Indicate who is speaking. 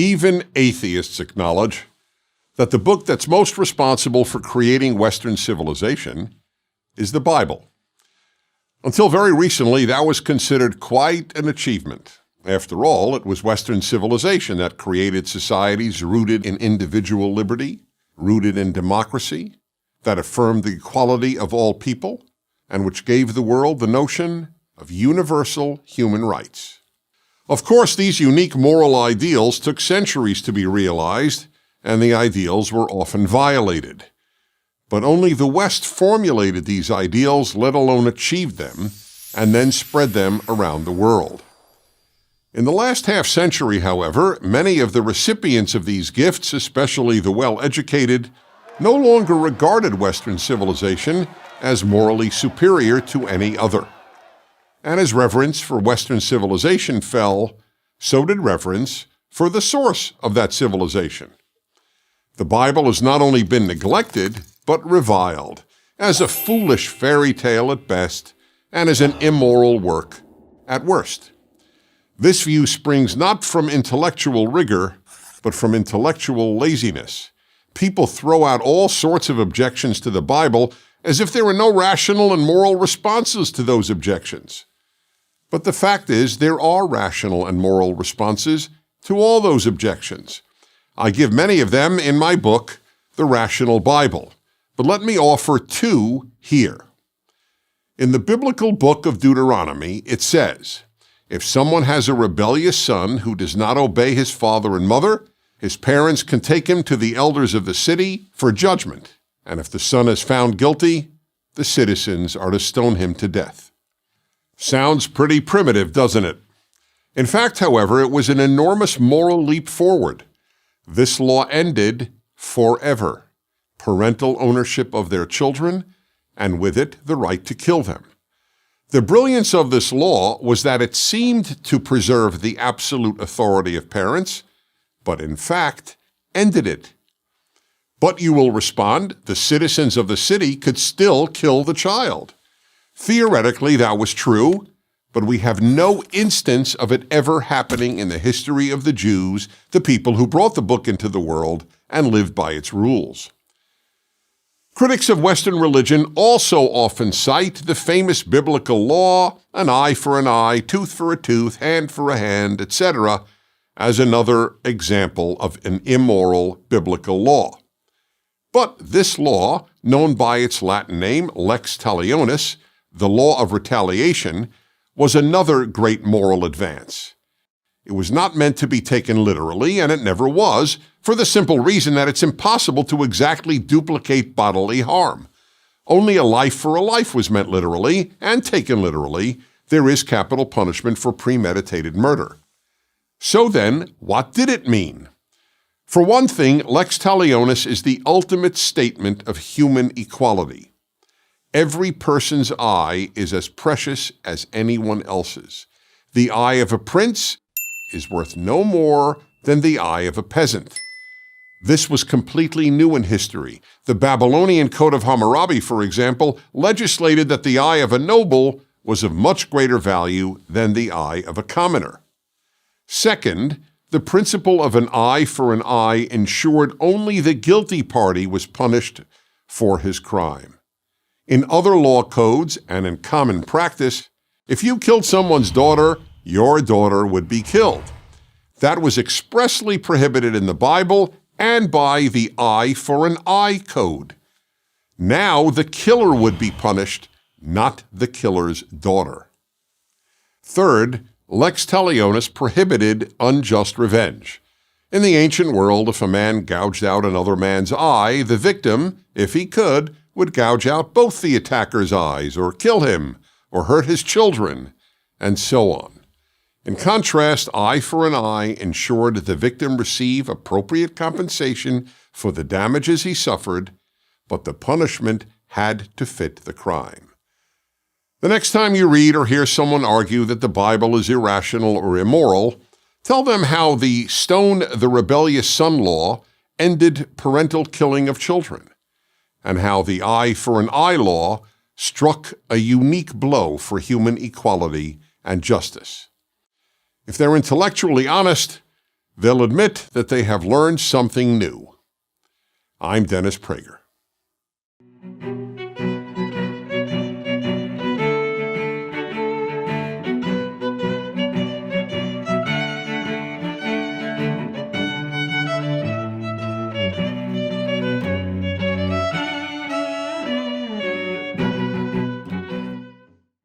Speaker 1: Even atheists acknowledge that the book that's most responsible for creating Western civilization is the Bible. Until very recently, that was considered quite an achievement. After all, it was Western civilization that created societies rooted in individual liberty, rooted in democracy, that affirmed the equality of all people, and which gave the world the notion of universal human rights. Of course, these unique moral ideals took centuries to be realized, and the ideals were often violated. But only the West formulated these ideals, let alone achieved them, and then spread them around the world. In the last half-century, however, many of the recipients of these gifts, especially the well-educated, no longer regarded Western civilization as morally superior to any other. And as reverence for Western civilization fell, so did reverence for the source of that civilization. The Bible has not only been neglected, but reviled, as a foolish fairy tale at best, and as an immoral work at worst. This view springs not from intellectual rigor, but from intellectual laziness. People throw out all sorts of objections to the Bible as if there were no rational and moral responses to those objections. But the fact is, there are rational and moral responses to all those objections. I give many of them in my book, The Rational Bible, but let me offer two here. In the biblical book of Deuteronomy, it says, if someone has a rebellious son who does not obey his father and mother, his parents can take him to the elders of the city for judgment, and if the son is found guilty, the citizens are to stone him to death. Sounds pretty primitive, doesn't it? In fact, however, it was an enormous moral leap forward. This law ended forever parental ownership of their children, and with it, the right to kill them. The brilliance of this law was that it seemed to preserve the absolute authority of parents, but in fact ended it. But you will respond, the citizens of the city could still kill the child. Theoretically, that was true, but we have no instance of it ever happening in the history of the Jews, the people who brought the book into the world and lived by its rules. Critics of Western religion also often cite the famous biblical law, an eye for an eye, tooth for a tooth, hand for a hand, etc., as another example of an immoral biblical law. But this law, known by its Latin name, lex talionis, the law of retaliation, was another great moral advance. It was not meant to be taken literally, and it never was, for the simple reason that it's impossible to exactly duplicate bodily harm. Only a life for a life was meant literally, and taken literally, there is capital punishment for premeditated murder. So then, what did it mean? For one thing, lex talionis is the ultimate statement of human equality. Every person's eye is as precious as anyone else's. The eye of a prince is worth no more than the eye of a peasant. This was completely new in history. The Babylonian Code of Hammurabi, for example, legislated that the eye of a noble was of much greater value than the eye of a commoner. Second, the principle of an eye for an eye ensured only the guilty party was punished for his crime. In other law codes and in common practice, if you killed someone's daughter, your daughter would be killed. That was expressly prohibited in the Bible and by the eye for an eye code. Now the killer would be punished, not the killer's daughter. Third, lex talionis prohibited unjust revenge. In the ancient world, if a man gouged out another man's eye, the victim, if he could, would gouge out both the attacker's eyes, or kill him, or hurt his children, and so on. In contrast, eye for an eye ensured the victim receive appropriate compensation for the damages he suffered, but the punishment had to fit the crime. The next time you read or hear someone argue that the Bible is irrational or immoral, tell them how the stone the rebellious son law ended parental killing of children, and how the eye for an eye law struck a unique blow for human equality and justice. If they're intellectually honest, they'll admit that they have learned something new. I'm Dennis Prager.